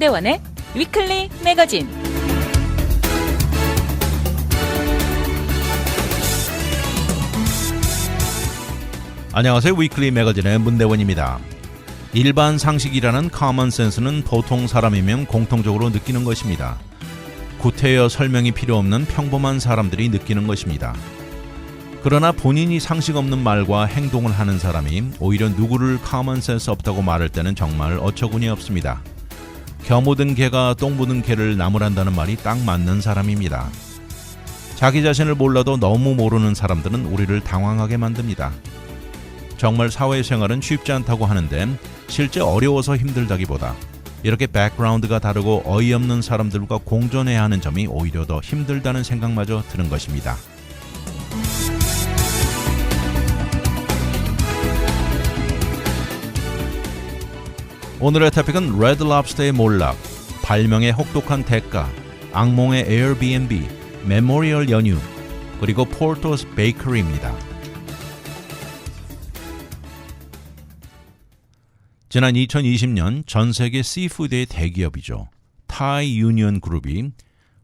문대원의 위클리 매거진. 안녕하세요. 위클리 매거진의 문대원입니다. 일반 상식이라는 커먼 센스는 보통 사람이면 공통적으로 느끼는 것입니다. 구태여 설명이 필요 없는 평범한 사람들이 느끼는 것입니다. 그러나 본인이 상식 없는 말과 행동을 하는 사람이 오히려 누구를 커먼 센스 없다고 말할 때는 정말 어처구니 없습니다. 겨 묻은 개가 똥 묻은 개를 나무란다는 말이 딱 맞는 사람입니다. 자기 자신을 몰라도 너무 모르는 사람들은 우리를 당황하게 만듭니다. 정말 사회생활은 쉽지 않다고 하는데 실제 어려워서 힘들다기보다 이렇게 백그라운드가 다르고 어이없는 사람들과 공존해야 하는 점이 오히려 더 힘들다는 생각마저 드는 것입니다. 오늘의 토픽은 레드 랍스터의 몰락, 발명의 혹독한 대가, 악몽의 에어비앤비, 메모리얼 연휴, 그리고 포르토스 베이커리입니다. 지난 2020년 전 세계 시푸드의 대기업이죠. 타이 유니언 그룹이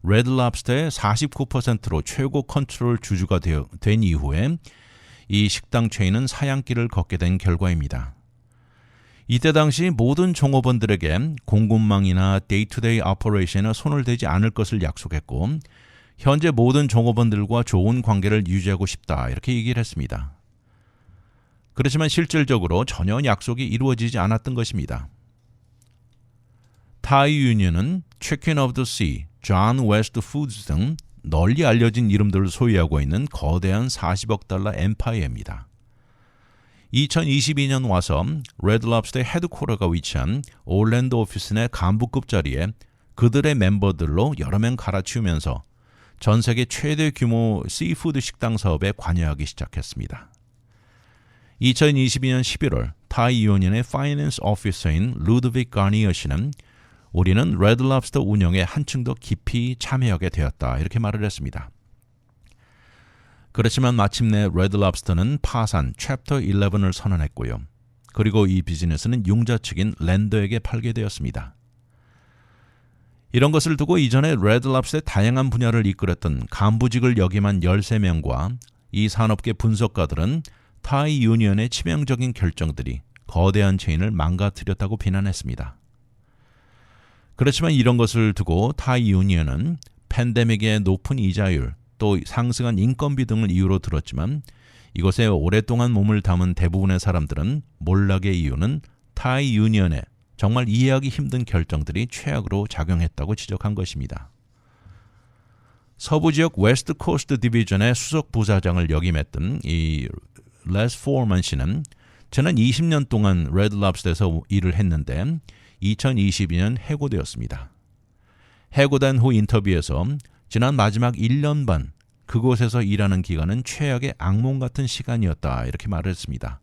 레드 랍스터의 49%로 최고 컨트롤 주주가 된 이후에 이 식당 체인은 사양길을 걷게 된 결과입니다. 이때 당시 모든 종업원들에게 공급망이나 데이투데이 오퍼레이션에 손을 대지 않을 것을 약속했고 현재 모든 종업원들과 좋은 관계를 유지하고 싶다 이렇게 얘기를 했습니다. 그렇지만 실질적으로 전혀 약속이 이루어지지 않았던 것입니다. 타이 유니언은 치킨 오브 더 시, 존 웨스트 푸드스 등 널리 알려진 이름들을 소유하고 있는 거대한 40억 달러 엠파이어입니다. 2022년 와서 레드 랍스터의 헤드쿼터가 위치한 올랜도 오피스 내 간부급 자리에 그들의 멤버들로 여러 명 갈아치우면서 전 세계 최대 규모 시푸드 식당 사업에 관여하기 시작했습니다. 2022년 11월 타이 유니언의 파이낸스 오피서인 루드빅 가니어 씨는 우리는 레드 랍스터 운영에 한층 더 깊이 참여하게 되었다 이렇게 말을 했습니다. 그렇지만 마침내 레드 랍스터는 파산 챕터 11을 선언했고요. 그리고 이 비즈니스는 융자 측인 랜더에게 팔게 되었습니다. 이런 것을 두고 이전에 레드 랍스터의 다양한 분야를 이끌었던 간부직을 역임한 13명과 이 산업계 분석가들은 타이 유니언의 치명적인 결정들이 거대한 체인을 망가뜨렸다고 비난했습니다. 그렇지만 이런 것을 두고 타이 유니언은 팬데믹의 높은 이자율, 또 상승한 인건비 등을 이유로 들었지만 이곳에 오랫동안 몸을 담은 대부분의 사람들은 몰락의 이유는 타이 유니언의 정말 이해하기 힘든 결정들이 최악으로 작용했다고 지적한 것입니다. 서부 지역 웨스트 코스트 디비전의 수석 부사장을 역임했던 이 레스 포먼 씨는 지난 20년 동안 레드 랍스터에서 일을 했는데 2022년 해고되었습니다. 해고된 후 인터뷰에서 지난 마지막 1년 반 그곳에서 일하는 기간은 최악의 악몽 같은 시간이었다 이렇게 말을 했습니다.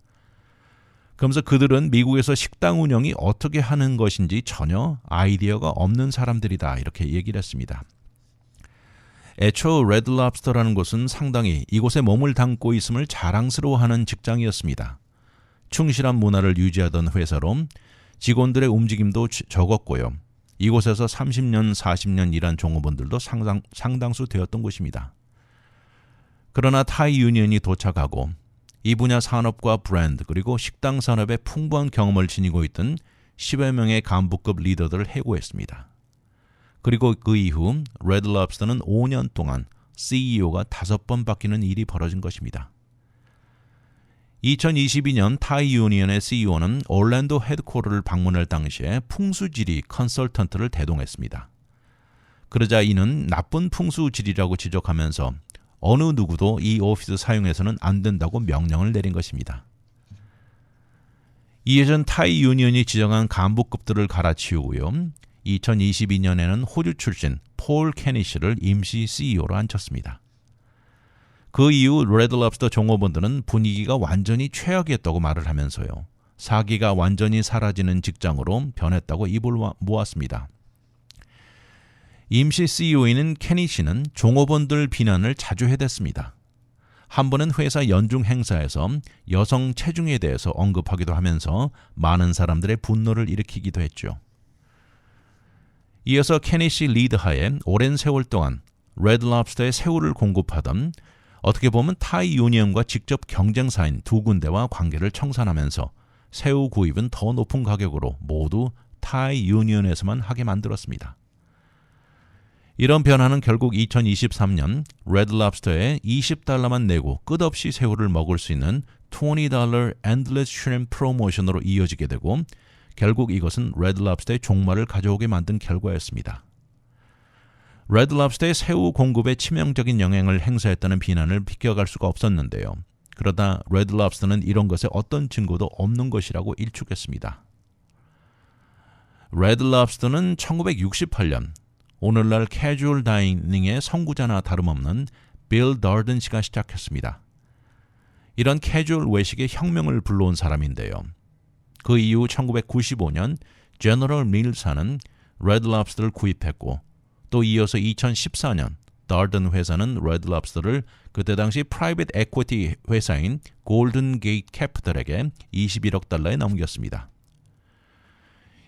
그러면서 그들은 미국에서 식당 운영이 어떻게 하는 것인지 전혀 아이디어가 없는 사람들이다 이렇게 얘기를 했습니다. 애초 레드 랍스터라는 곳은 상당히 이곳에 몸을 담고 있음을 자랑스러워하는 직장이었습니다. 충실한 문화를 유지하던 회사로 직원들의 움직임도 적었고요. 이곳에서 30년, 40년 일한 종업원들도 상당수 되었던 곳입니다. 그러나 타이 유니언이 도착하고 이 분야 산업과 브랜드 그리고 식당 산업에 풍부한 경험을 지니고 있던 10여 명의 간부급 리더들을 해고했습니다. 그리고 그 이후 레드 랍스터는 5년 동안 CEO가 5번 바뀌는 일이 벌어진 것입니다. 2022년 타이 유니언의 CEO는 올랜도 헤드쿼터를 방문할 당시에 풍수지리 컨설턴트를 대동했습니다. 그러자 이는 나쁜 풍수지리라고 지적하면서 어느 누구도 이 오피스 사용해서는 안 된다고 명령을 내린 것입니다. 이에 전 타이 유니언이 지정한 간부급들을 갈아치우고요. 2022년에는 호주 출신 폴 캐니시를 임시 CEO로 앉혔습니다. 그 이후 레드 랍스터 종업원들은 분위기가 완전히 최악이었다고 말을 하면서요. 사기가 완전히 사라지는 직장으로 변했다고 입을 모았습니다. 임시 CEO인 케니 씨는 종업원들 비난을 자주 해댔습니다. 한 번은 회사 연중 행사에서 여성 체중에 대해서 언급하기도 하면서 많은 사람들의 분노를 일으키기도 했죠. 이어서 케니시 리드하에 오랜 세월 동안 레드 랍스터의 새우를 공급하던 어떻게 보면 타이 유니언과 직접 경쟁사인 두 군데와 관계를 청산하면서 새우 구입은 더 높은 가격으로 모두 타이 유니언에서만 하게 만들었습니다. 이런 변화는 결국 2023년 레드 랍스터에 $20만 내고 끝없이 새우를 먹을 수 있는 $20 Endless Shrimp 프로모션으로 이어지게 되고 결국 이것은 레드 랍스터의 종말을 가져오게 만든 결과였습니다. 레드 랍스터의 새우 공급에 치명적인 영향을 행사했다는 비난을 비껴갈 수가 없었는데요. 그러다 레드 랍스터는 이런 것에 어떤 증거도 없는 것이라고 일축했습니다. 레드 랍스터는 1968년 오늘날 캐주얼 다이닝의 선구자나 다름없는 빌 더든 씨가 시작했습니다. 이런 캐주얼 외식의 혁명을 불러온 사람인데요. 그 이후 1995년 제너럴 밀사는 레드 랍스터를 구입했고 또 이어서 2014년 더든 회사는 레드 랍스터를 그때 당시 프라이빗 에퀴티 회사인 골든 게이트 캐피털에게 $21억 넘겼습니다.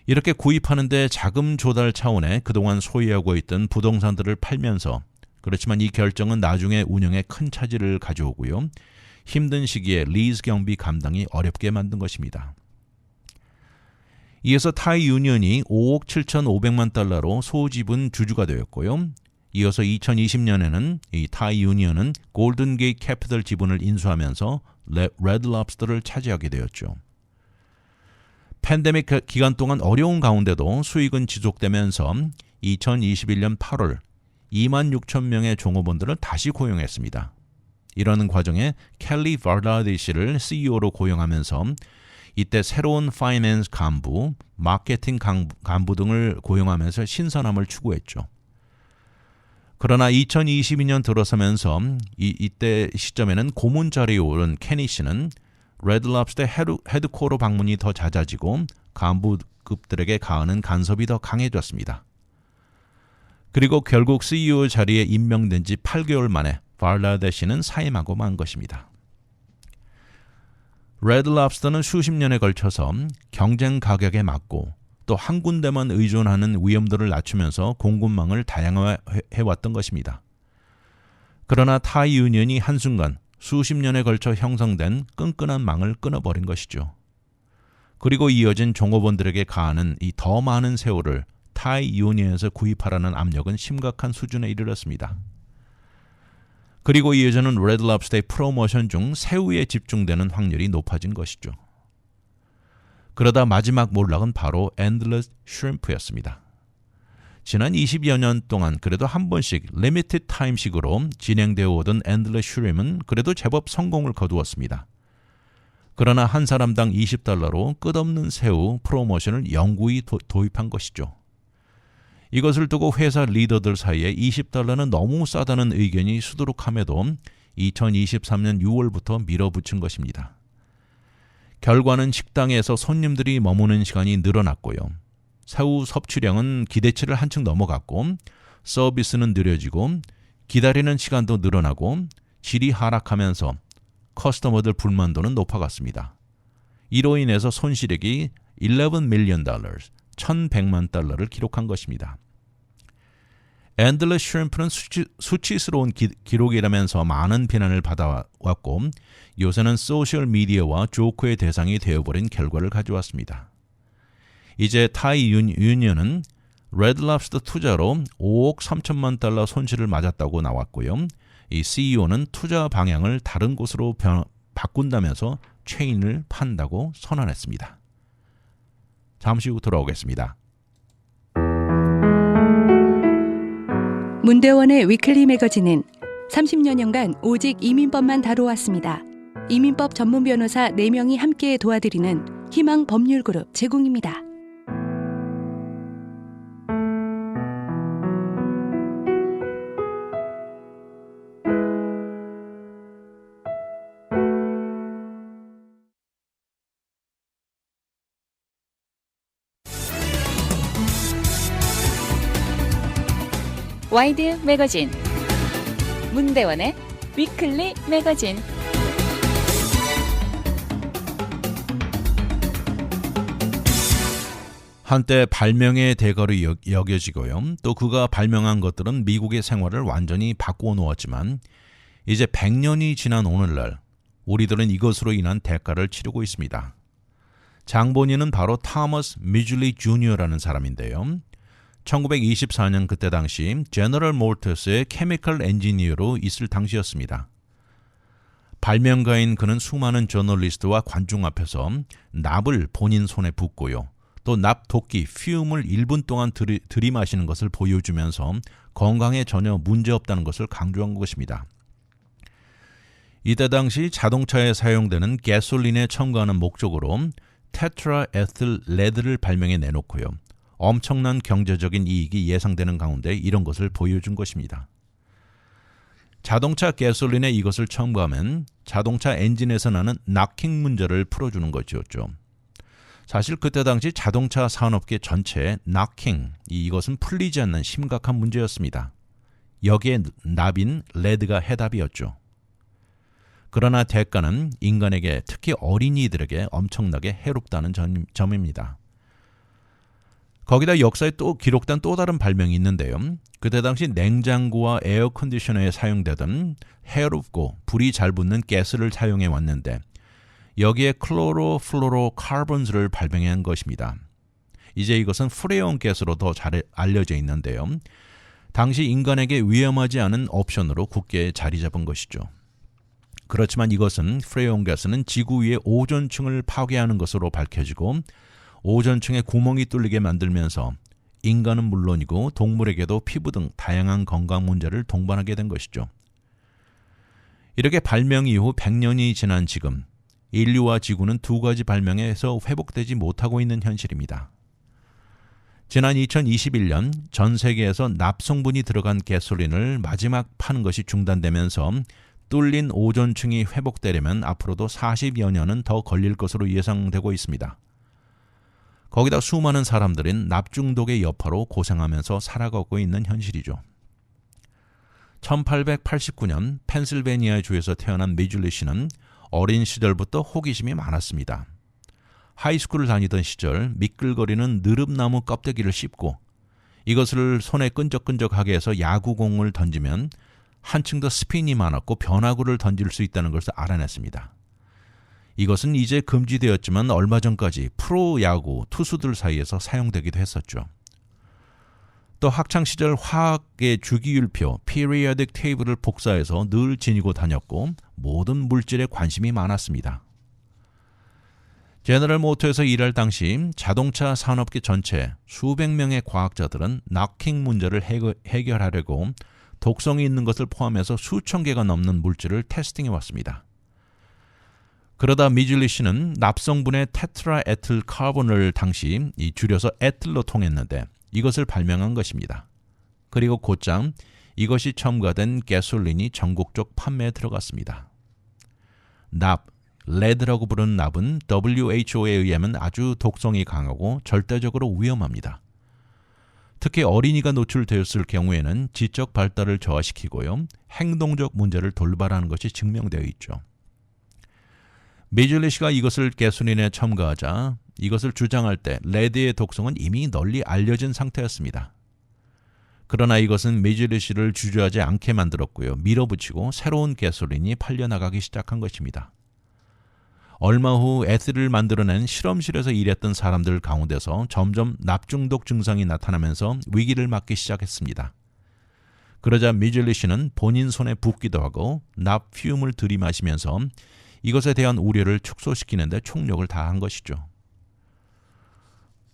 이렇게 구입하는데 자금 조달 차원에 그동안 소유하고 있던 부동산들을 팔면서 그렇지만 이 결정은 나중에 운영에 큰 차질을 가져오고요. 힘든 시기에 리즈 경비 감당이 어렵게 만든 것입니다. 이어서 타이 유니언이 $5억 7,500만 달러로 소지분 주주가 되었고요. 이어서 2020년에는 이 타이 유니언은 골든 게이트 캐피털 지분을 인수하면서 레드 랍스터를 차지하게 되었죠. 팬데믹 기간 동안 어려운 가운데도 수익은 지속되면서 2021년 8월 26,000명의 종업원들을 다시 고용했습니다. 이러는 과정에 켈리 바라디 씨를 CEO로 고용하면서 이때 새로운 파이낸스 간부, 마케팅 간부 등을 고용하면서 신선함을 추구했죠. 그러나 2022년 들어서면서 이때 시점에는 고문 자리에 오른 케니 씨는 레드 랍스터 헤드코어 방문이 더 잦아지고 간부급들에게 가하는 간섭이 더 강해졌습니다. 그리고 결국 CEO 자리에 임명된 지 8개월 만에 발라데 씨는 사임하고 만 것입니다. 레드 랍스터는 수십 년에 걸쳐서 경쟁 가격에 맞고 또 한 군데만 의존하는 위험도를 낮추면서 공급망을 다양화해왔던 것입니다. 그러나 타이 유니언이 한순간 수십 년에 걸쳐 형성된 끈끈한 망을 끊어버린 것이죠. 그리고 이어진 종업원들에게 가하는 이 더 많은 새우를 타이 유니언에서 구입하라는 압력은 심각한 수준에 이르렀습니다. 그리고 이어지는 레드 랍스터의 프로모션 중 새우에 집중되는 확률이 높아진 것이죠. 그러다 마지막 몰락은 바로 엔들러스 슈림프였습니다. 지난 20여 년 동안 그래도 한 번씩 리미티드 타임식으로 진행되어 오던 엔들러스 슈림은 그래도 제법 성공을 거두었습니다. 그러나 한 사람당 $20로 끝없는 새우 프로모션을 영구히 도입한 것이죠. 이것을 두고 회사 리더들 사이에 $20는 너무 싸다는 의견이 수두룩함에도 2023년 6월부터 밀어붙인 것입니다. 결과는 식당에서 손님들이 머무는 시간이 늘어났고요. 새우 섭취량은 기대치를 한층 넘어갔고 서비스는 느려지고 기다리는 시간도 늘어나고 질이 하락하면서 커스터머들 불만도는 높아갔습니다. 이로 인해서 손실액이 $11 million, $1,100만 기록한 것입니다. 엔들러스 슈림프는 수치스러운 기록이라면서 많은 비난을 받아왔고 요새는 소셜미디어와 조크의 대상이 되어버린 결과를 가져왔습니다. 이제 타이 유니언은 레드 랍스터 투자로 $5억 3천만 달러 손실을 맞았다고 나왔고요. 이 CEO는 투자 방향을 다른 곳으로 바꾼다면서 체인을 판다고 선언했습니다. 잠시 후 돌아오겠습니다. 문대원의 위클리 매거진은 30여년간 오직 이민법만 다뤄왔습니다. 이민법 전문 변호사 4명이 함께 도와드리는 희망 법률그룹 제공입니다. 와이드 매거진 문대원의 위클리 매거진. 한때 발명의 대가로 여겨지고요. 또 그가 발명한 것들은 미국의 생활을 완전히 바꾸어 놓았지만 이제 100년이 지난 오늘날 우리들은 이것으로 인한 대가를 치르고 있습니다. 장본인은 바로 타머스 미즐리 주니어라는 사람인데요. 1924년 그때 당시 제너럴 모터스의 케미컬 엔지니어로 있을 당시였습니다. 발명가인 그는 수많은 저널리스트와 관중 앞에서 납을 본인 손에 붓고요. 또 납 도끼 퓨움을 1분 동안 들이마시는 것을 보여주면서 건강에 전혀 문제없다는 것을 강조한 것입니다. 이때 당시 자동차에 사용되는 가솔린에 첨가하는 목적으로 테트라에틸 레드를 발명해 내놓고요. 엄청난 경제적인 이익이 예상되는 가운데 이런 것을 보여준 것입니다. 자동차 가솔린에 이것을 첨가하면 자동차 엔진에서 나는 նակ킹 문제를 풀어주는 것이었죠. 사실 그때 당시 자동차 산업계 전체에 նակ킹, 이것은 풀리지 않는 심각한 문제였습니다. 여기에 납인 레드가 해답이었죠. 그러나 대가는 인간에게 특히 어린이들에게 엄청나게 해롭다는 점입니다. 거기다 역사에 또 기록된 또 다른 발명이 있는데요. 그때 당시 냉장고와 에어컨디셔너에 사용되던 해롭고 불이 잘 붙는 가스를 사용해 왔는데 여기에 클로로플로로카본을 발명한 것입니다. 이제 이것은 프레온 가스로 더 잘 알려져 있는데요. 당시 인간에게 위험하지 않은 옵션으로 굳게 자리 잡은 것이죠. 그렇지만 이것은 프레온 가스는 지구 위의 오존층을 파괴하는 것으로 밝혀지고 오존층에 구멍이 뚫리게 만들면서 인간은 물론이고 동물에게도 피부 등 다양한 건강 문제를 동반하게 된 것이죠. 이렇게 발명 이후 100년이 지난 지금 인류와 지구는 두 가지 발명에서 회복되지 못하고 있는 현실입니다. 지난 2021년 전 세계에서 납성분이 들어간 가솔린을 마지막 파는 것이 중단되면서 뚫린 오존층이 회복되려면 앞으로도 40여 년은 더 걸릴 것으로 예상되고 있습니다. 거기다 수많은 사람들은 납중독의 여파로 고생하면서 살아가고 있는 현실이죠. 1889년 펜실베니아 주에서 태어난 미즐리 씨는 어린 시절부터 호기심이 많았습니다. 하이스쿨을 다니던 시절 미끌거리는 느릅나무 껍데기를 씹고 이것을 손에 끈적끈적하게 해서 야구공을 던지면 한층 더 스핀이 많았고 변화구를 던질 수 있다는 것을 알아냈습니다. 이것은 이제 금지되었지만 얼마 전까지 프로야구 투수들 사이에서 사용되기도 했었죠. 또 학창시절 화학의 주기율표 periodic table을 복사해서 늘 지니고 다녔고 모든 물질에 관심이 많았습니다. 제너럴 모터에서 일할 당시 자동차 산업계 전체 수백 명의 과학자들은 նակ킹 문제를 해결하려고 독성이 있는 것을 포함해서 수천 개가 넘는 물질을 테스팅해 왔습니다. 그러다 미즐리 씨는 납성분의 테트라에틸 카본을 당시 줄여서 에틸로 통했는데 이것을 발명한 것입니다. 그리고 곧장 이것이 첨가된 가솔린이 전국적 판매에 들어갔습니다. 납, 레드라고 부르는 납은 WHO에 의하면 아주 독성이 강하고 절대적으로 위험합니다. 특히 어린이가 노출되었을 경우에는 지적 발달을 저하시키고요. 행동적 문제를 돌발하는 것이 증명되어 있죠. 미즐리 씨가 이것을 가솔린에 첨가하자 이것을 주장할 때 레드의 독성은 이미 널리 알려진 상태였습니다. 그러나 이것은 미즐리 씨를 주저하지 않게 만들었고요. 밀어붙이고 새로운 가솔린이 팔려나가기 시작한 것입니다. 얼마 후 에틸을 만들어낸 실험실에서 일했던 사람들 가운데서 점점 납중독 증상이 나타나면서 위기를 맞기 시작했습니다. 그러자 미즐리 씨는 본인 손에 붓기도 하고 납 퓨움을 들이마시면서 이것에 대한 우려를 축소시키는 데 총력을 다한 것이죠.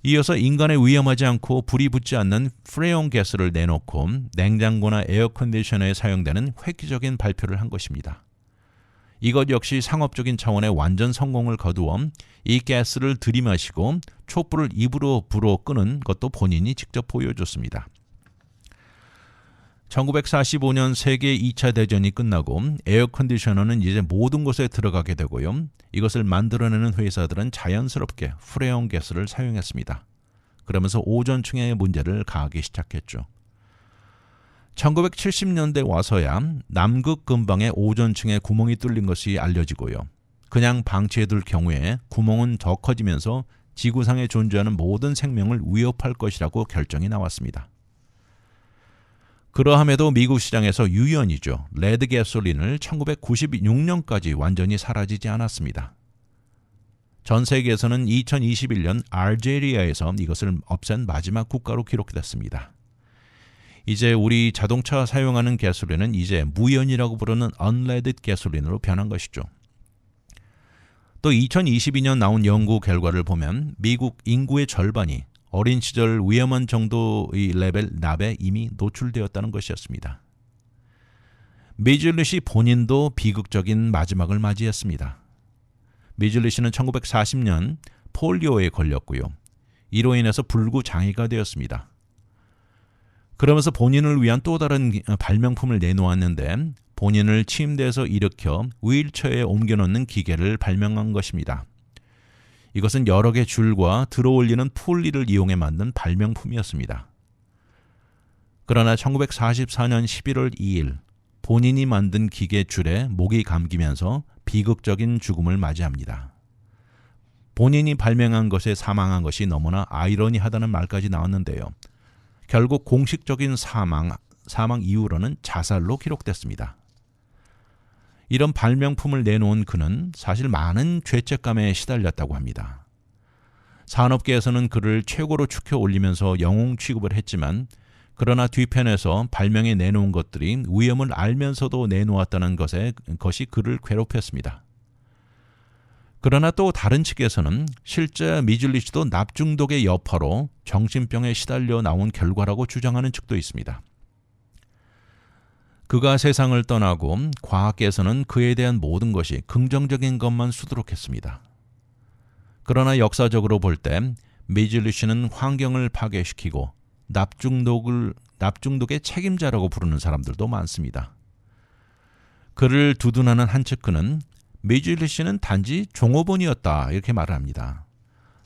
이어서 인간에 위험하지 않고 불이 붙지 않는 프레온 가스를 내놓고 냉장고나 에어컨디셔너에 사용되는 획기적인 발표를 한 것입니다. 이것 역시 상업적인 차원의 완전 성공을 거두어 이 가스를 들이마시고 촛불을 입으로 불어 끄는 것도 본인이 직접 보여줬습니다. 1945년 세계 2차 대전이 끝나고 에어컨디셔너는 이제 모든 곳에 들어가게 되고요. 이것을 만들어내는 회사들은 자연스럽게 프레온 가스를 사용했습니다. 그러면서 오존층의 문제를 가하기 시작했죠. 1970년대 와서야 남극 근방에 오존층에 구멍이 뚫린 것이 알려지고요. 그냥 방치해둘 경우에 구멍은 더 커지면서 지구상에 존재하는 모든 생명을 위협할 것이라고 결정이 나왔습니다. 그러함에도 미국 시장에서 유연이죠. 레드 가솔린을 1996년까지 완전히 사라지지 않았습니다. 전 세계에서는 2021년 알제리아에서 이것을 없앤 마지막 국가로 기록됐습니다. 이제 우리 자동차 사용하는 가솔린은 이제 무연이라고 부르는 unleaded 가솔린으로 변한 것이죠. 또 2022년 나온 연구 결과를 보면 미국 인구의 절반이 어린 시절 위험한 정도의 레벨 납에 이미 노출되었다는 것이었습니다. 미즐리 씨 본인도 비극적인 마지막을 맞이했습니다. 미즐리 씨는 1940년 폴리오에 걸렸고요. 이로 인해서 불구장애가 되었습니다. 그러면서 본인을 위한 또 다른 발명품을 내놓았는데 본인을 침대에서 일으켜 휠체어에 옮겨놓는 기계를 발명한 것입니다. 이것은 여러 개 줄과 들어올리는 폴리를 이용해 만든 발명품이었습니다. 그러나 1944년 11월 2일 본인이 만든 기계 줄에 목이 감기면서 비극적인 죽음을 맞이합니다. 본인이 발명한 것에 사망한 것이 너무나 아이러니하다는 말까지 나왔는데요. 결국 공식적인 사망 이후로는 자살로 기록됐습니다. 이런 발명품을 내놓은 그는 사실 많은 죄책감에 시달렸다고 합니다. 산업계에서는 그를 최고로 축혀 올리면서 영웅 취급을 했지만 그러나 뒤편에서 발명해 내놓은 것들이 위험을 알면서도 내놓았다는 것이 그를 괴롭혔습니다. 그러나 또 다른 측에서는 실제 미즐리 씨도 납중독의 여파로 정신병에 시달려 나온 결과라고 주장하는 측도 있습니다. 그가 세상을 떠나고 과학계에서는 그에 대한 모든 것이 긍정적인 것만 수두룩했습니다. 그러나 역사적으로 볼 때 미즐리 씨는 환경을 파괴시키고 납중독의 책임자라고 부르는 사람들도 많습니다. 그를 두둔하는 한 측근은 미즐리 씨는 단지 종업원이었다 이렇게 말을 합니다.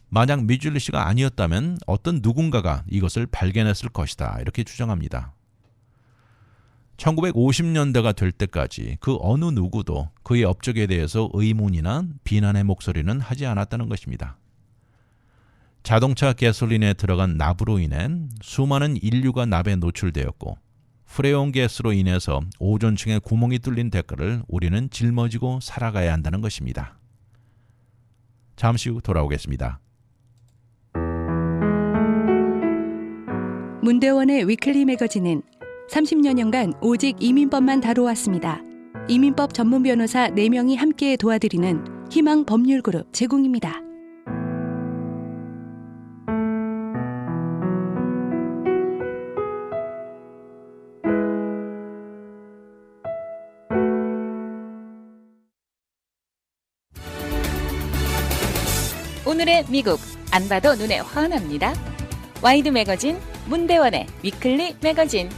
만약 미즐리 씨가 아니었다면 어떤 누군가가 이것을 발견했을 것이다 이렇게 주장합니다. 1950년대가 될 때까지 그 어느 누구도 그의 업적에 대해서 의문이나 비난의 목소리는 하지 않았다는 것입니다. 자동차 가솔린에 들어간 납으로 인해 수많은 인류가 납에 노출되었고 프레온 가스로 인해서 오존층에 구멍이 뚫린 대가를 우리는 짊어지고 살아가야 한다는 것입니다. 잠시 후 돌아오겠습니다. 문대원의 위클리 매거진은 30여 년간 오직 이민법만 다뤄왔습니다. 이민법 전문 변호사 4명이 함께 도와드리는 희망 법률그룹 제공입니다. 오늘의 미국 안 봐도 눈에 환합니다. 와이드 매거진 문대원의 위클리 매거진.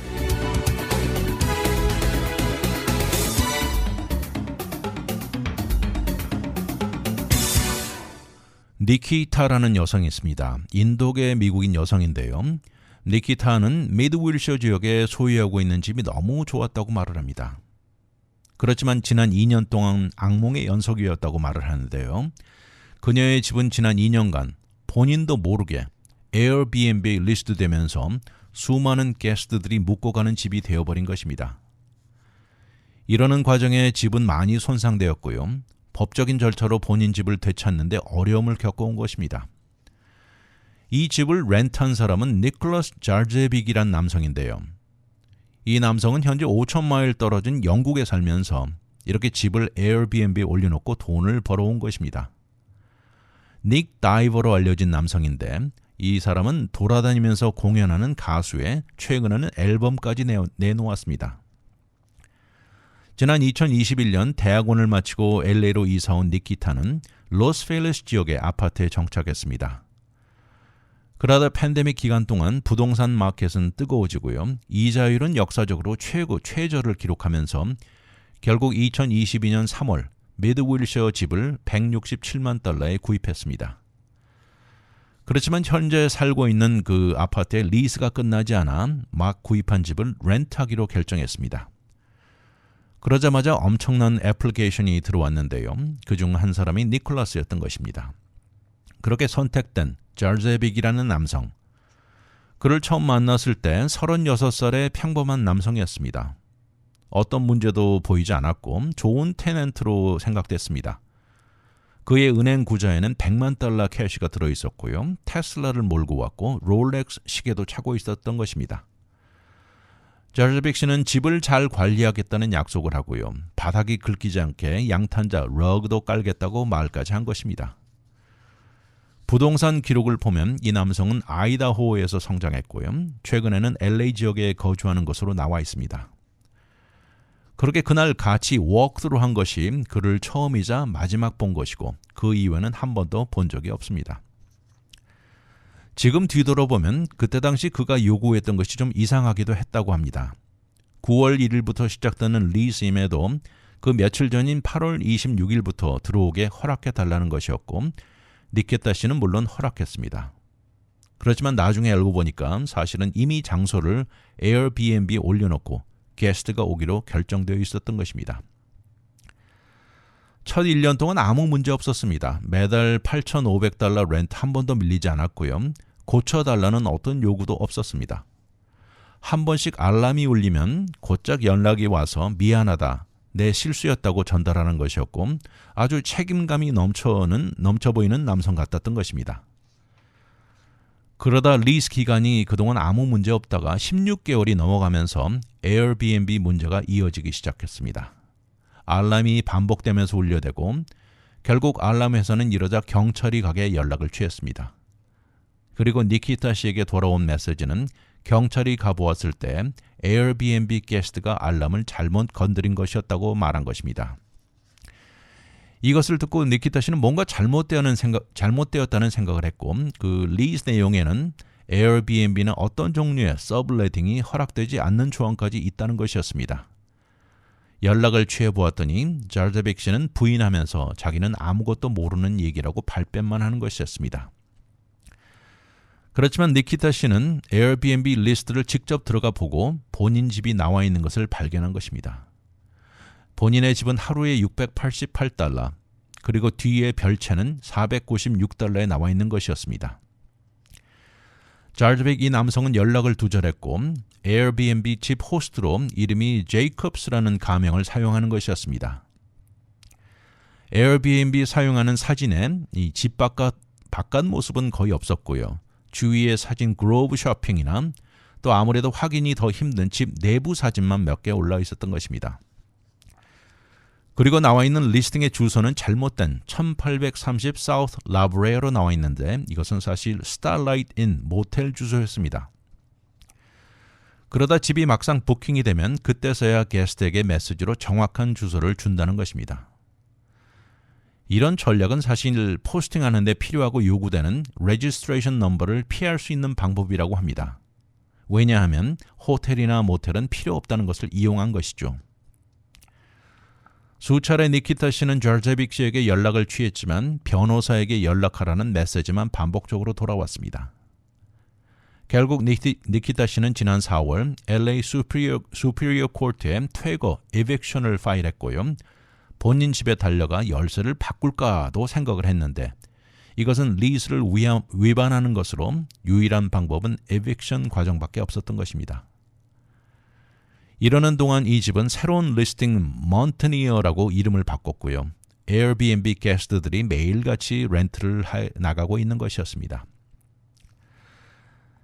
니키타라는 여성이 있습니다. 인도계 미국인 여성인데요. 니키타는 미드윌셔 지역에 소유하고 있는 집이 너무 좋았다고 말을 합니다. 그렇지만 지난 2년 동안 악몽의 연속이었다고 말을 하는데요. 그녀의 집은 지난 2년간 본인도 모르게 에어비앤비에 리스트되면서 수많은 게스트들이 묵고가는 집이 되어버린 것입니다. 이러는 과정에 집은 많이 손상되었고요. 법적인 절차로 본인 집을 되찾는데 어려움을 겪어온 것입니다. 이 집을 렌트한 사람은 니콜라스 자르제빅이란 남성인데요. 이 남성은 현재 5,000마일 떨어진 영국에 살면서 이렇게 집을 에어비앤비에 올려놓고 돈을 벌어온 것입니다. 닉 다이버로 알려진 남성인데 이 사람은 돌아다니면서 공연하는 가수에 최근에는 앨범까지 내놓았습니다. 지난 2021년 대학원을 마치고 LA로 이사온 니키타는 로스펠레스 지역의 아파트에 정착했습니다. 그러다 팬데믹 기간 동안 부동산 마켓은 뜨거워지고요. 이자율은 역사적으로 최저를 기록하면서 결국 2022년 3월 미드윌셔 집을 167만 달러에 구입했습니다. 그렇지만 현재 살고 있는 그 아파트의 리스가 끝나지 않아 막 구입한 집을 렌트하기로 결정했습니다. 그러자마자 엄청난 애플리케이션이 들어왔는데요. 그중 한 사람이 니콜라스였던 것입니다. 그렇게 선택된 자르제빅이라는 남성. 그를 처음 만났을 때 36살의 평범한 남성이었습니다. 어떤 문제도 보이지 않았고 좋은 테넌트로 생각됐습니다. 그의 은행 구좌에는 $1,000,000 캐시가 들어있었고요. 테슬라를 몰고 왔고 롤렉스 시계도 차고 있었던 것입니다. 자르제빅 씨는 집을 잘 관리하겠다는 약속을 하고요. 바닥이 긁히지 않게 양탄자 러그도 깔겠다고 말까지 한 것입니다. 부동산 기록을 보면 이 남성은 아이다호에서 성장했고요. 최근에는 LA 지역에 거주하는 것으로 나와 있습니다. 그렇게 그날 같이 워크드로 한 것이 그를 처음이자 마지막 본 것이고 그 이후에는 한 번도 본 적이 없습니다. 지금 뒤돌아보면 그때 당시 그가 요구했던 것이 좀 이상하기도 했다고 합니다. 9월 1일부터 시작되는 리스임에도 그 며칠 전인 8월 26일부터 들어오게 허락해달라는 것이었고 니케타 씨는 물론 허락했습니다. 그렇지만 나중에 알고 보니까 사실은 이미 장소를 에어비앤비에 올려놓고 게스트가 오기로 결정되어 있었던 것입니다. 첫 1년 동안 아무 문제 없었습니다. 매달 $8,500 렌트 한 번도 밀리지 않았고요. 고쳐달라는 어떤 요구도 없었습니다. 한 번씩 알람이 울리면 곧장 연락이 와서 미안하다, 내 실수였다고 전달하는 것이었고 아주 책임감이 넘쳐 보이는 남성 같았던 것입니다. 그러다 리스 기간이 그동안 아무 문제 없다가 16개월이 넘어가면서 에어비앤비 문제가 이어지기 시작했습니다. 알람이 반복되면서 울려대고 결국 알람 회사는 이러자 경찰이 가게 연락을 취했습니다. 그리고 니키타 씨에게 돌아온 메시지는 경찰이 가보았을 때 에어비앤비 게스트가 알람을 잘못 건드린 것이었다고 말한 것입니다. 이것을 듣고 니키타 씨는 뭔가 잘못되었다는 생각을 했고 그 리스 내용에는 에어비앤비는 어떤 종류의 서브레팅이 허락되지 않는 조항까지 있다는 것이었습니다. 연락을 취해보았더니 자르제빅 씨는 부인하면서 자기는 아무것도 모르는 얘기라고 발뺌만 하는 것이었습니다. 그렇지만 니키타 씨는 에어비앤비 리스트를 직접 들어가 보고 본인 집이 나와 있는 것을 발견한 것입니다. 본인의 집은 하루에 $688, 그리고 뒤에 별채는 $496에 나와 있는 것이었습니다. 자르제빅 이 남성은 연락을 두절했고 에어비앤비 집 호스트로 이름이 제이콥스라는 가명을 사용하는 것이었습니다. 에어비앤비 사용하는 사진에 이 집 바깥 모습은 거의 없었고요. 주위의 사진 그로브 쇼핑이나 또 아무래도 확인이 더 힘든 집 내부 사진만 몇 개 올라 있었던 것입니다. 그리고 나와 있는 리스팅의 주소는 잘못된 1830 사우스 라브레어로 나와 있는데 이것은 사실 스타라이트 인 모텔 주소였습니다. 그러다 집이 막상 부킹이 되면 그때서야 게스트에게 메시지로 정확한 주소를 준다는 것입니다. 이런 전략은 사실 포스팅하는 데 필요하고 요구되는 레지스트레이션 넘버를 피할 수 있는 방법이라고 합니다. 왜냐하면 호텔이나 모텔은 필요 없다는 것을 이용한 것이죠. 수차례 니키타 씨는 자르제빅 씨에게 연락을 취했지만 변호사에게 연락하라는 메시지만 반복적으로 돌아왔습니다. 결국 니키타 씨는 지난 4월 LA Superior Court에 퇴거, 에빅션을 파일했고요. 본인 집에 달려가 열쇠를 바꿀까도 생각을 했는데 이것은 리스를 위반하는 것으로 유일한 방법은 에빅션 과정밖에 없었던 것입니다. 이러는 동안 이 집은 새로운 리스팅 먼트니어라고 이름을 바꿨고요. 에어비앤비 게스트들이 매일같이 렌트를 나가고 있는 것이었습니다.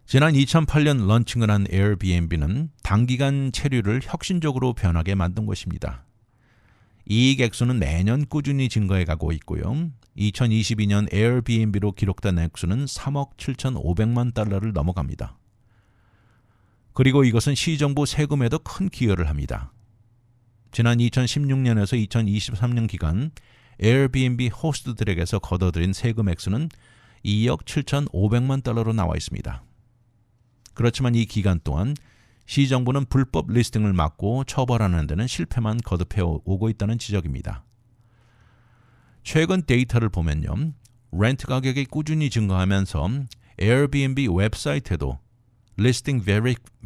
지난 2008년 런칭을 한 에어비앤비는 단기간 체류를 혁신적으로 변하게 만든 것입니다. 이익 액수는 매년 꾸준히 증가해가고 있고요. 2022년 에어비앤비로 기록된 액수는 3억 7,500만 달러를 넘어갑니다. 그리고 이것은 시정부 세금에도 큰 기여를 합니다. 지난 2016년에서 2023년 기간 에어비앤비 호스트들에게서 걷어들인 세금 액수는 2억 7,500만 달러로 나와 있습니다. 그렇지만 이 기간 동안 시정부는 불법 리스팅을 막고 처벌하는 데는 실패만 거듭해 오고 있다는 지적입니다. 최근 데이터를 보면요. 렌트 가격이 꾸준히 증가하면서 에어비앤비 웹사이트에도 리스팅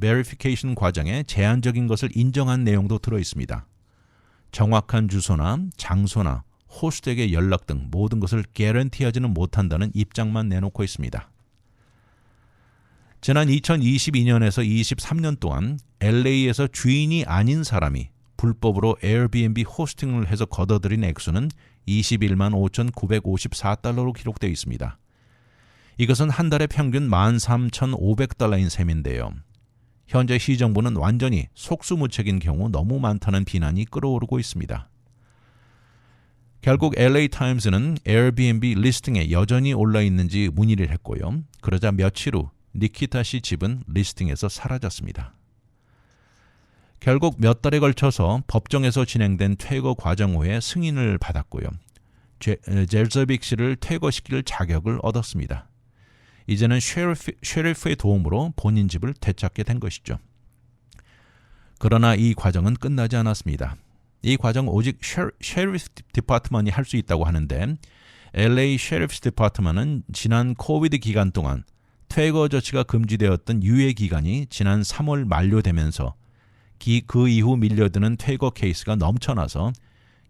베리피케이션 과정에 제한적인 것을 인정한 내용도 들어 있습니다. 정확한 주소나 장소나 호스트에게 연락 등 모든 것을 개런티하지는 못한다는 입장만 내놓고 있습니다. 지난 2022년에서 23년 동안 LA에서 주인이 아닌 사람이 불법으로 에어비앤비 호스팅을 해서 걷어들인 액수는 21만 5,954달러로 기록되어 있습니다. 이것은 한 달에 평균 13,500달러인 셈인데요. 현재 시정부는 완전히 속수무책인 경우 너무 많다는 비난이 끌어오르고 있습니다. 결국 LA 타임스는 에어비앤비 리스팅에 여전히 올라있는지 문의를 했고요. 그러자 며칠 후 니키타 씨 집은 리스팅에서 사라졌습니다. 결국 몇 달에 걸쳐서 법정에서 진행된 퇴거 과정 후에 승인을 받았고요. 젤저빅 씨를 퇴거시킬 자격을 얻었습니다. 이제는 셰리프의 도움으로 본인 집을 되찾게 된 것이죠. 그러나 이 과정은 끝나지 않았습니다. 이 과정 오직 셰리프 디파트먼이 할 수 있다고 하는데 LA 셰리프 디파트먼은 지난 코비드 기간 동안 퇴거 조치가 금지되었던 유예 기간이 지난 3월 만료되면서 그 이후 밀려드는 퇴거 케이스가 넘쳐나서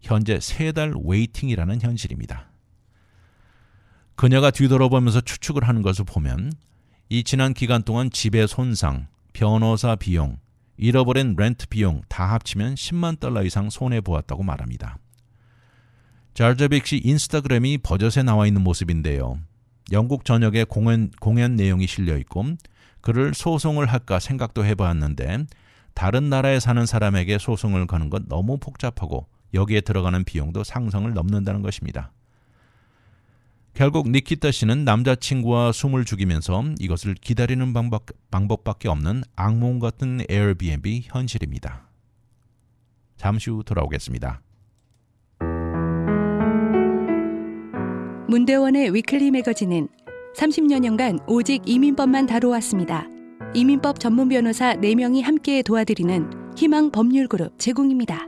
현재 3달 웨이팅이라는 현실입니다. 그녀가 뒤돌아보면서 추측을 하는 것을 보면 이 지난 기간 동안 집의 손상, 변호사 비용, 잃어버린 렌트 비용 다 합치면 10만 달러 이상 손해보았다고 말합니다. 잘저빅 씨 인스타그램이 버젓에 나와 있는 모습인데요. 영국 전역에 공연 내용이 실려있고 그를 소송을 할까 생각도 해봤는데 다른 나라에 사는 사람에게 소송을 거는 건 너무 복잡하고 여기에 들어가는 비용도 상상을 넘는다는 것입니다. 결국 니키타 씨는 남자친구와 숨을 죽이면서 이것을 기다리는 방법밖에 없는 악몽 같은 에어비앤비 현실입니다. 잠시 후 돌아오겠습니다. 문대원의 위클리 매거진은 30여년간 오직 이민법만 다뤄왔습니다. 이민법 전문 변호사 4명이 함께 도와드리는 희망 법률그룹 제공입니다.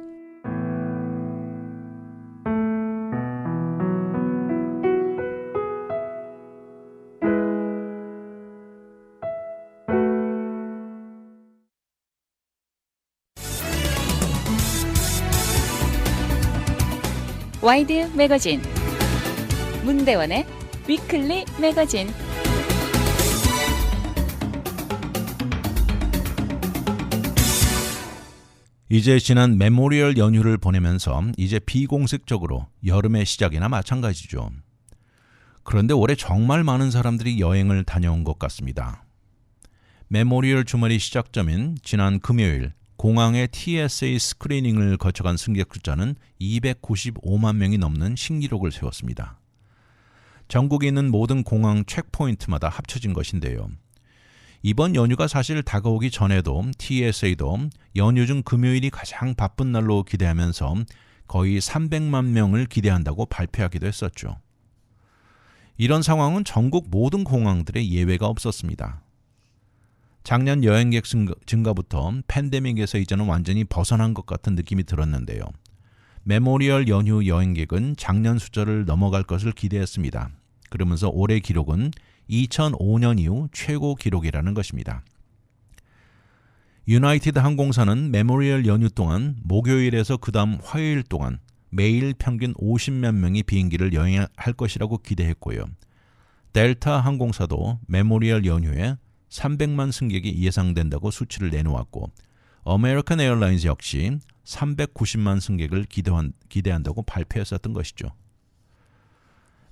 와이드 매거진 문대원의 위클리 매거진. 이제 지난 메모리얼 연휴를 보내면서 이제 비공식적으로 여름의 시작이나 마찬가지죠. 그런데 올해 정말 많은 사람들이 여행을 다녀온 것 같습니다. 메모리얼 주말이 시작점인 지난 금요일 공항의 TSA 스크리닝을 거쳐간 승객 숫자는 295만 명이 넘는 신기록을 세웠습니다. 전국에 있는 모든 공항 체크포인트마다 합쳐진 것인데요. 이번 연휴가 사실 다가오기 전에도 TSA도 연휴 중 금요일이 가장 바쁜 날로 기대하면서 거의 300만 명을 기대한다고 발표하기도 했었죠. 이런 상황은 전국 모든 공항들의 예외가 없었습니다. 작년 여행객 증가부터 팬데믹에서 이제는 완전히 벗어난 것 같은 느낌이 들었는데요. 메모리얼 연휴 여행객은 작년 숫자를 넘어갈 것을 기대했습니다. 그러면서 올해 기록은 2005년 이후 최고 기록이라는 것입니다. 유나이티드 항공사는 메모리얼 연휴 동안 목요일에서 그 다음 화요일 동안 매일 평균 50만 명이 비행기를 여행할 것이라고 기대했고요. 델타 항공사도 메모리얼 연휴에 300만 승객이 예상된다고 수치를 내놓았고 아메리칸 에어라인즈 역시 390만 승객을 기대한다고 발표했었던 것이죠.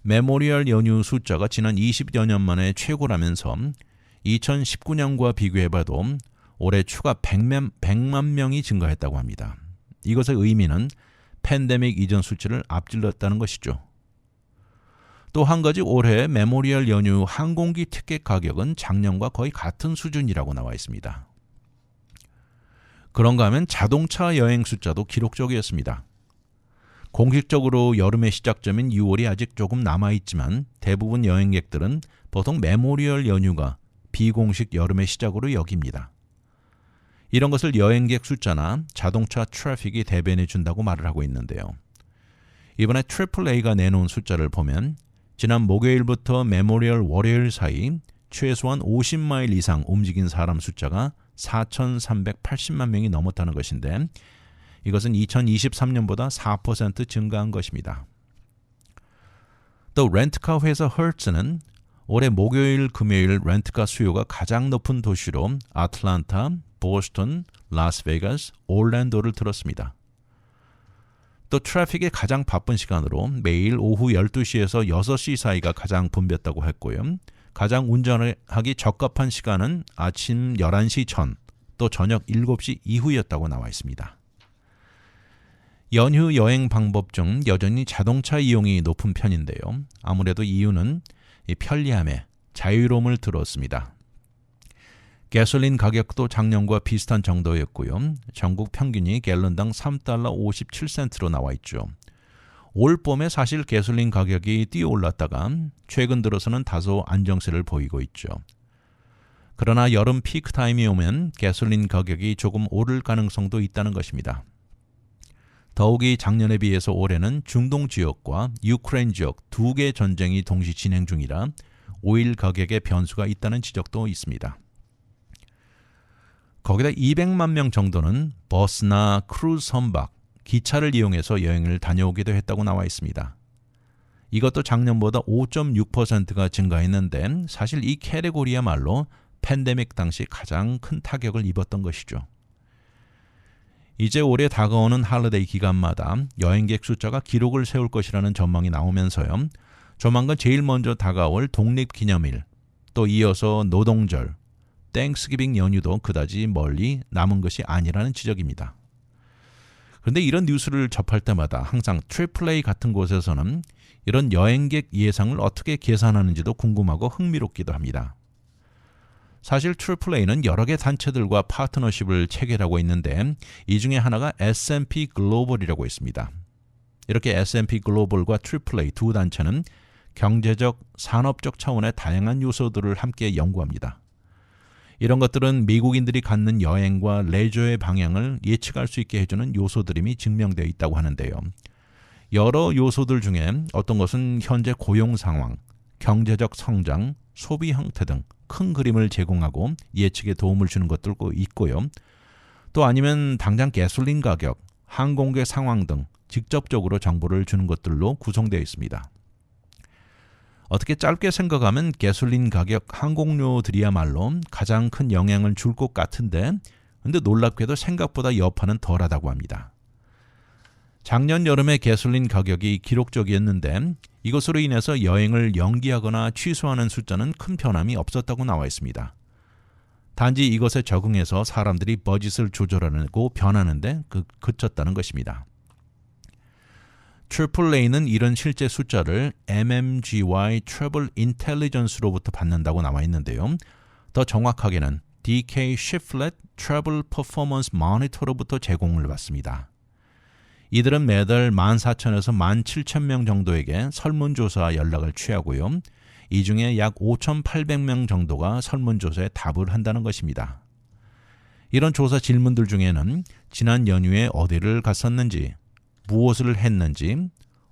메모리얼 연휴 숫자가 지난 20여 년 만에 최고라면서 2019년과 비교해봐도 올해 추가 100만 명이 증가했다고 합니다. 이것의 의미는 팬데믹 이전 수치를 앞질렀다는 것이죠. 또 한 가지 올해 메모리얼 연휴 항공기 티켓 가격은 작년과 거의 같은 수준이라고 나와 있습니다. 그런가 하면 자동차 여행 숫자도 기록적이었습니다. 공식적으로 여름의 시작점인 6월이 아직 조금 남아있지만 대부분 여행객들은 보통 메모리얼 연휴가 비공식 여름의 시작으로 여깁니다. 이런 것을 여행객 숫자나 자동차 트래픽이 대변해 준다고 말을 하고 있는데요. 이번에 AAA가 내놓은 숫자를 보면 지난 목요일부터 메모리얼 월요일 사이 최소한 50마일 이상 움직인 사람 숫자가 4,380만 명이 넘었다는 것인데 이것은 2023년보다 4% 증가한 것입니다. 또 렌트카 회사 hertz는 올해 목요일, 금요일 렌트카 수요가 가장 높은 도시로 아틀란타, 보스턴, 라스베가스, 올랜도를 들었습니다. 또 트래픽의 가장 바쁜 시간으로 매일 오후 12시에서 6시 사이가 가장 붐볐다고 했고요. 가장 운전하기 적합한 시간은 아침 11시 전, 또 저녁 7시 이후였다고 나와 있습니다. 연휴 여행 방법 중 여전히 자동차 이용이 높은 편인데요. 아무래도 이유는 이 편리함에 자유로움을 들었습니다. 가솔린 가격도 작년과 비슷한 정도였고요. 전국 평균이 갤런당 3달러 57센트로 나와 있죠. 올 봄에 사실 가솔린 가격이 뛰어올랐다가 최근 들어서는 다소 안정세를 보이고 있죠. 그러나 여름 피크 타임이 오면 가솔린 가격이 조금 오를 가능성도 있다는 것입니다. 더욱이 작년에 비해서 올해는 중동 지역과 유크레인 지역 두 개 전쟁이 동시 진행 중이라 오일 가격에 변수가 있다는 지적도 있습니다. 거기다 200만 명 정도는 버스나 크루즈 선박, 기차를 이용해서 여행을 다녀오기도 했다고 나와 있습니다. 이것도 작년보다 5.6%가 증가했는데 사실 이 캐테고리야말로 팬데믹 당시 가장 큰 타격을 입었던 것이죠. 이제 올해 다가오는 할리데이 기간마다 여행객 숫자가 기록을 세울 것이라는 전망이 나오면서요. 조만간 제일 먼저 다가올 독립기념일, 또 이어서 노동절, 땡스기빙 연휴도 그다지 멀리 남은 것이 아니라는 지적입니다. 그런데 이런 뉴스를 접할 때마다 항상 AAA 같은 곳에서는 이런 여행객 예상을 어떻게 계산하는지도 궁금하고 흥미롭기도 합니다. 사실 AAA는 여러 개 단체들과 파트너십을 체결하고 있는데 이 중에 하나가 S&P 글로벌이라고 있습니다. 이렇게 S&P 글로벌과 AAA 두 단체는 경제적, 산업적 차원의 다양한 요소들을 함께 연구합니다. 이런 것들은 미국인들이 갖는 여행과 레저의 방향을 예측할 수 있게 해주는 요소들임이 증명되어 있다고 하는데요. 여러 요소들 중에 어떤 것은 현재 고용 상황, 경제적 성장, 소비 형태 등 큰 그림을 제공하고 예측에 도움을 주는 것들도 있고요. 또 아니면 당장 가솔린 가격, 항공객 상황 등 직접적으로 정보를 주는 것들로 구성되어 있습니다. 어떻게 짧게 생각하면 가솔린 가격, 항공료들이야말로 가장 큰 영향을 줄 것 같은데 근데 놀랍게도 생각보다 여파는 덜하다고 합니다. 작년 여름에 가솔린 가격이 기록적이었는데 이것으로 인해서 여행을 연기하거나 취소하는 숫자는 큰 변함이 없었다고 나와 있습니다. 단지 이것에 적응해서 사람들이 버짓을 조절하고 변하는데 그쳤다는 것입니다. AAA는 이런 실제 숫자를 MMGY Travel Intelligence로부터 받는다고 나와 있는데요. 더 정확하게는 DK Shiflet Travel Performance Monitor로부터 제공을 받습니다. 이들은 매달 14,000에서 17,000명 정도에게 설문조사 연락을 취하고요. 이 중에 약 5,800명 정도가 설문조사에 답을 한다는 것입니다. 이런 조사 질문들 중에는 지난 연휴에 어디를 갔었는지, 무엇을 했는지,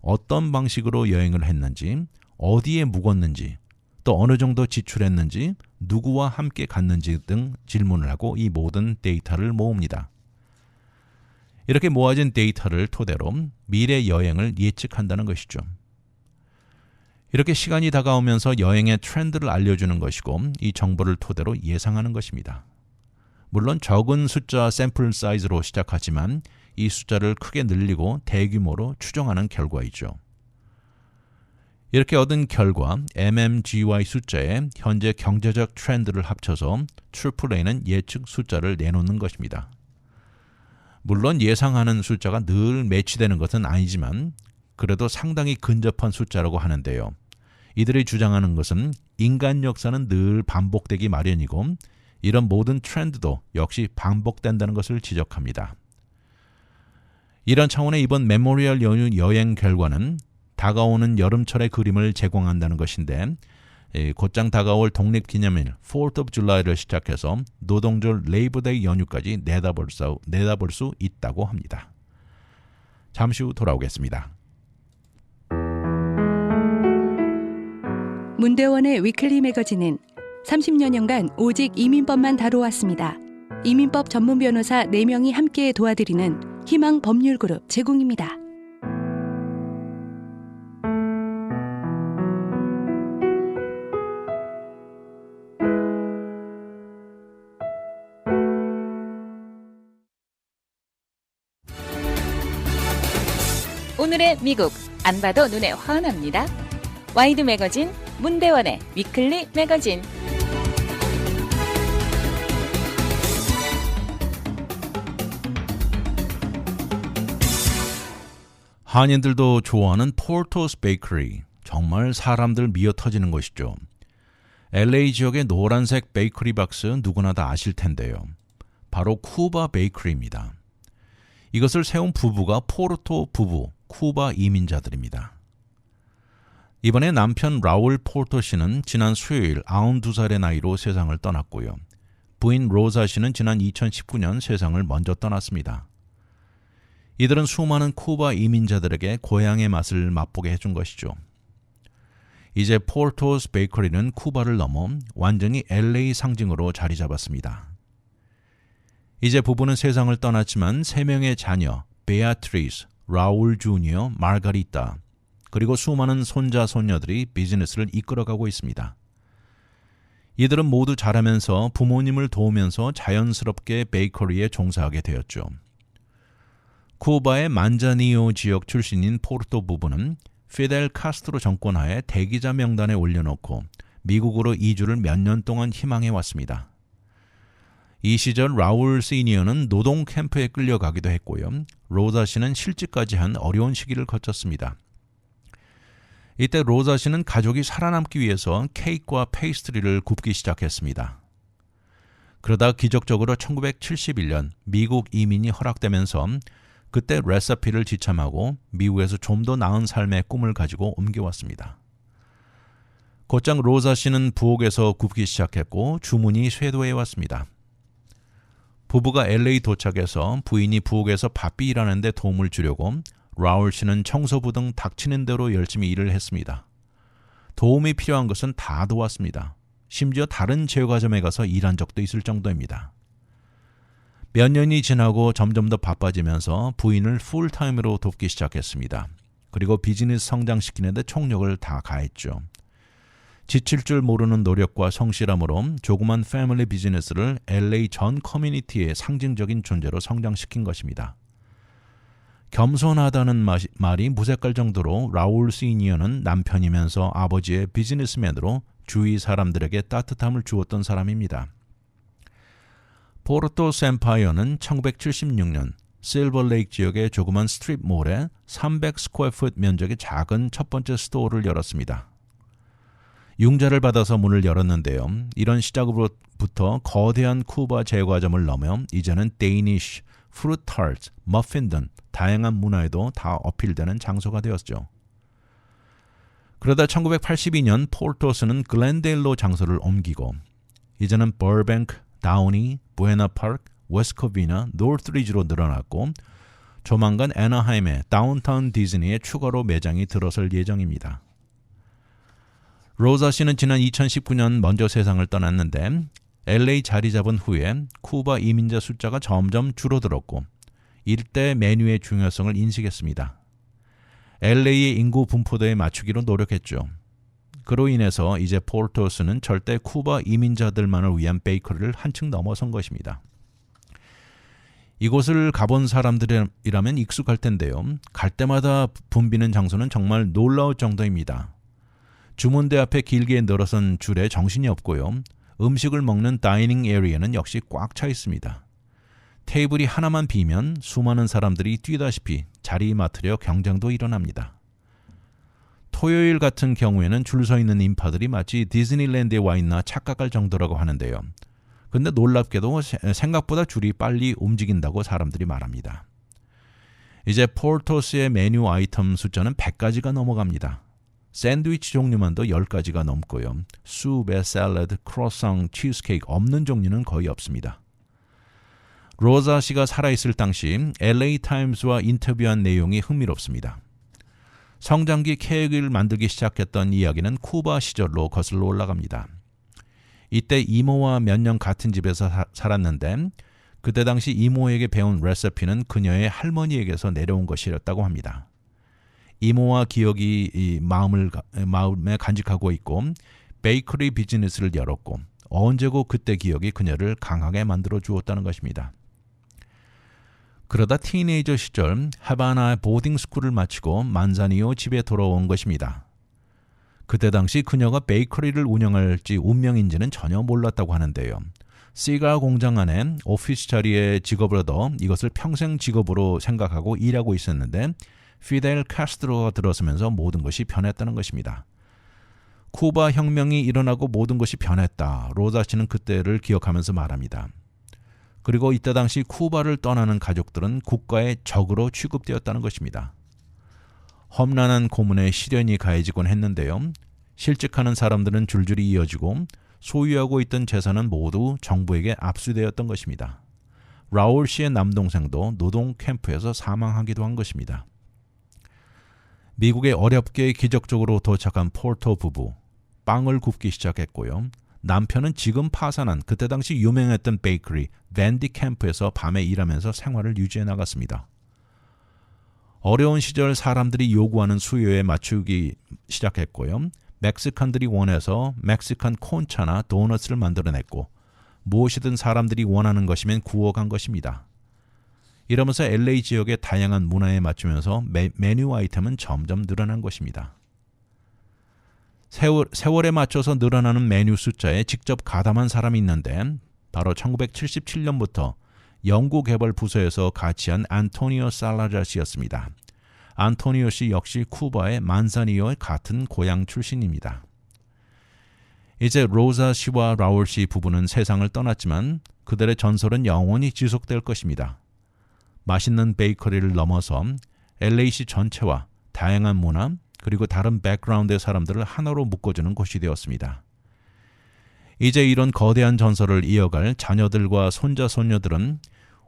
어떤 방식으로 여행을 했는지, 어디에 묵었는지, 또 어느 정도 지출했는지, 누구와 함께 갔는지 등 질문을 하고 이 모든 데이터를 모읍니다. 이렇게 모아진 데이터를 토대로 미래 여행을 예측한다는 것이죠. 이렇게 시간이 다가오면서 여행의 트렌드를 알려주는 것이고 이 정보를 토대로 예상하는 것입니다. 물론 적은 숫자 샘플 사이즈로 시작하지만 이 숫자를 크게 늘리고 대규모로 추정하는 결과이죠. 이렇게 얻은 결과 MMGY 숫자에 현재 경제적 트렌드를 합쳐서 AAA는 예측 숫자를 내놓는 것입니다. 물론 예상하는 숫자가 늘 매치되는 것은 아니지만 그래도 상당히 근접한 숫자라고 하는데요. 이들이 주장하는 것은 인간 역사는 늘 반복되기 마련이고 이런 모든 트렌드도 역시 반복된다는 것을 지적합니다. 이런 차원의 이번 메모리얼 연휴 여행 결과는 다가오는 여름철의 그림을 제공한다는 것인데 곧장 다가올 독립기념일 4th of July를 시작해서 노동절 레이버데이 연휴까지 내다볼 수 있다고 합니다. 잠시 후 돌아오겠습니다. 문대원의 위클리 매거진은 30여 년간 오직 이민법만 다뤄왔습니다. 이민법 전문 변호사 4명이 함께 도와드리는 희망 법률그룹 제공입니다. 오늘의 미국 안 봐도 눈에 환합니다. 와이드 매거진 문대원의 위클리 매거진. 한인들도 좋아하는 포르토스 베이커리, 정말 사람들 미어 터지는 것이죠. LA 지역의 노란색 베이커리 박스 누구나 다 아실 텐데요. 바로 쿠바 베이커리입니다. 이것을 세운 부부가 포르토 부부, 쿠바 이민자들입니다. 이번에 남편 라울 포르토 씨는 지난 수요일 92살의 나이로 세상을 떠났고요. 부인 로자 씨는 지난 2019년 세상을 먼저 떠났습니다. 이들은 수많은 쿠바 이민자들에게 고향의 맛을 맛보게 해준 것이죠. 이제 포르토스 베이커리는 쿠바를 넘어 완전히 LA 상징으로 자리 잡았습니다. 이제 부부는 세상을 떠났지만 3명의 자녀, 베아트리스, 라울 주니어, 마르가리타, 그리고 수많은 손자, 손녀들이 비즈니스를 이끌어가고 있습니다. 이들은 모두 자라면서 부모님을 도우면서 자연스럽게 베이커리에 종사하게 되었죠. 쿠바의 만자니오 지역 출신인 포르토 부부는 피델 카스트로 정권 하에 대기자 명단에 올려놓고 미국으로 이주를 몇 년 동안 희망해 왔습니다. 이 시절 라울 시니어는 노동 캠프에 끌려가기도 했고요. 로자 씨는 실직까지 한 어려운 시기를 거쳤습니다. 이때 로자 씨는 가족이 살아남기 위해서 케이크와 페이스트리를 굽기 시작했습니다. 그러다 기적적으로 1971년 미국 이민이 허락되면서 그때 레시피를 지참하고 미국에서 좀 더 나은 삶의 꿈을 가지고 옮겨왔습니다. 곧장 로자 씨는 부엌에서 굽기 시작했고 주문이 쇄도해 왔습니다. 부부가 LA 도착해서 부인이 부엌에서 바삐 일하는 데 도움을 주려고 라울 씨는 청소부 등 닥치는 대로 열심히 일을 했습니다. 도움이 필요한 것은 다 도왔습니다. 심지어 다른 제과점에 가서 일한 적도 있을 정도입니다. 몇 년이 지나고 점점 더 바빠지면서 부인을 풀타임으로 돕기 시작했습니다. 그리고 비즈니스 성장시키는 데 총력을 다 가했죠. 지칠 줄 모르는 노력과 성실함으로 조그만 패밀리 비즈니스를 LA 전 커뮤니티의 상징적인 존재로 성장시킨 것입니다. 겸손하다는 말이 무색할 정도로 라울 시니어는 남편이면서 아버지의 비즈니스맨으로 주위 사람들에게 따뜻함을 주었던 사람입니다. 포르토스 엠파이어는 1976년 실버레이크 지역의 조그만 스트립몰에 300스퀘어풋 면적의 작은 첫 번째 스토어를 열었습니다. 융자를 받아서 문을 열었는데요. 이런 시작으로부터 거대한 쿠바 제과점을 넘어 이제는 데이니쉬, 프루트 타르트, 머핀 등 다양한 문화에도 다 어필되는 장소가 되었죠. 그러다 1982년 포르토스는 글렌데일로 장소를 옮기고 이제는 버뱅크, 다우니, 부에나파크, 웨스코비나, 노스리지로 늘어났고 조만간 애나하임의 다운타운 디즈니에 추가로 매장이 들어설 예정입니다. 로자 씨는 지난 2019년 먼저 세상을 떠났는데 LA 자리 잡은 후에 쿠바 이민자 숫자가 점점 줄어들었고 일대 메뉴의 중요성을 인식했습니다. LA의 인구 분포도에 맞추기로 노력했죠. 그로 인해서 이제 포르토스는 절대 쿠바 이민자들만을 위한 베이커리를 한층 넘어선 것입니다. 이곳을 가본 사람들이라면 익숙할 텐데요. 갈 때마다 붐비는 장소는 정말 놀라울 정도입니다. 주문대 앞에 길게 늘어선 줄에 정신이 없고요. 음식을 먹는 다이닝 에리어는 역시 꽉 차 있습니다. 테이블이 하나만 비면 수많은 사람들이 뛰다시피 자리 맡으려 경쟁도 일어납니다. 토요일 같은 경우에는 줄 서 있는 인파들이 마치 디즈니랜드에 와 있나 착각할 정도라고 하는데요. 근데 놀랍게도 생각보다 줄이 빨리 움직인다고 사람들이 말합니다. 이제 포르토스의 메뉴 아이템 숫자는 100가지가 넘어갑니다. 샌드위치 종류만도 10가지가 넘고요. 수프, 샐러드, 크로상, 치즈케이크 없는 종류는 거의 없습니다. 로자 씨가 살아있을 당시 LA 타임스와 인터뷰한 내용이 흥미롭습니다. 성장기 케이크를 만들기 시작했던 이야기는 쿠바 시절로 거슬러 올라갑니다. 이때 이모와 몇 년 같은 집에서 살았는데 그때 당시 이모에게 배운 레시피는 그녀의 할머니에게서 내려온 것이었다고 합니다. 이모와 기억이 이 마음에 간직하고 있고 베이커리 비즈니스를 열었고 언제고 그때 기억이 그녀를 강하게 만들어 주었다는 것입니다. 그러다 티네이저 시절 하바나의 보딩스쿨을 마치고 만자니오 집에 돌아온 것입니다. 그때 당시 그녀가 베이커리를 운영할지 운명인지는 전혀 몰랐다고 하는데요. 시가 공장 안에 오피스 자리에 직업을 얻어 이것을 평생 직업으로 생각하고 일하고 있었는데 피델 카스트로가 들어서면서 모든 것이 변했다는 것입니다. 쿠바 혁명이 일어나고 모든 것이 변했다. 로자 씨는 그때를 기억하면서 말합니다. 그리고 이때 당시 쿠바를 떠나는 가족들은 국가의 적으로 취급되었다는 것입니다. 험난한 고문에 시련이 가해지곤 했는데요. 실직하는 사람들은 줄줄이 이어지고 소유하고 있던 재산은 모두 정부에게 압수되었던 것입니다. 라울 씨의 남동생도 노동 캠프에서 사망하기도 한 것입니다. 미국에 어렵게 기적적으로 도착한 폴터 부부, 빵을 굽기 시작했고요. 남편은 지금 파산한 그때 당시 유명했던 베이커리 밴디 캠프에서 밤에 일하면서 생활을 유지해 나갔습니다. 어려운 시절 사람들이 요구하는 수요에 맞추기 시작했고요. 멕시칸들이 원해서 멕시칸 콘차나 도넛을 만들어냈고 무엇이든 사람들이 원하는 것이면 구워간 것입니다. 이러면서 LA 지역의 다양한 문화에 맞추면서 메뉴 아이템은 점점 늘어난 것입니다. 세월에 맞춰서 늘어나는 메뉴 숫자에 직접 가담한 사람이 있는데 바로 1977년부터 연구개발 부서에서 같이한 안토니오 살라자 씨였습니다. 안토니오 씨 역시 쿠바의 만자니오의 같은 고향 출신입니다. 이제 로자 씨와 라울 씨 부부는 세상을 떠났지만 그들의 전설은 영원히 지속될 것입니다. 맛있는 베이커리를 넘어서 LA시 전체와 다양한 문화 그리고 다른 백그라운드의 사람들을 하나로 묶어주는 곳이 되었습니다. 이제 이런 거대한 전설을 이어갈 자녀들과 손자 손녀들은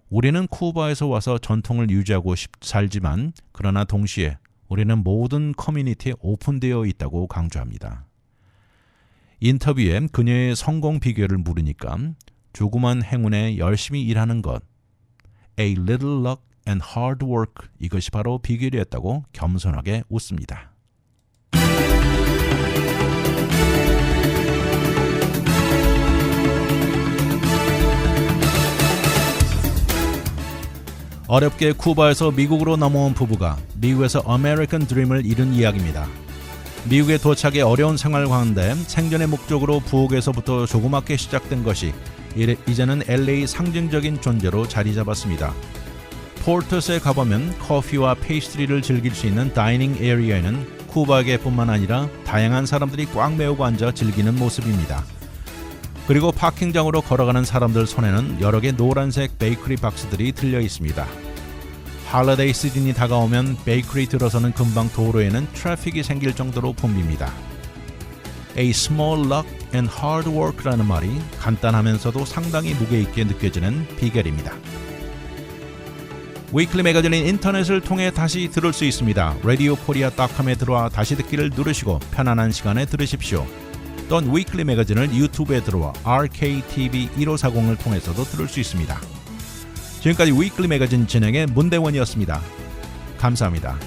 우리는 쿠바에서 와서 전통을 유지하고 살지만 그러나 동시에 우리는 모든 커뮤니티에 오픈되어 있다고 강조합니다. 인터뷰에 그녀의 성공 비결을 물으니까 조그만 행운에 열심히 일하는 것, A little luck and hard work, 이것이 바로 비결이었다고 겸손하게 웃습니다. 어렵게 쿠바에서 미국으로 넘어온 부부가 미국에서 아메리칸 드림을 이룬 이야기입니다. 미국에 도착해 어려운 생활 가운데 생존의 목적으로 부엌에서부터 조그맣게 시작된 것이 이제는 LA 상징적인 존재로 자리 잡았습니다. 폴터스에 가보면 커피와 페이스트리를 즐길 수 있는 다이닝 에리어에는 쿠바계뿐만 아니라 다양한 사람들이 꽉 메우고 앉아 즐기는 모습입니다. 그리고 파킹장으로 걸어가는 사람들 손에는 여러 개 노란색 베이커리 박스들이 들려 있습니다. 할리데이 시즌이 다가오면 베이커리 들어서는 금방 도로에는 트래픽이 생길 정도로 붐빕니다. A small luck and hard work라는 말이 간단하면서도 상당히 무게 있게 느껴지는 비결입니다. 위클리 매거진은 인터넷을 통해 다시 들을 수 있습니다. radiokorea.com에 들어와 다시 듣기를 누르시고 편안한 시간에 들으십시오. 또는 위클리 매거진을 유튜브에 들어와 RKTV1540을 통해서도 들을 수 있습니다. 지금까지 위클리 매거진 진행의 문대원이었습니다. 감사합니다.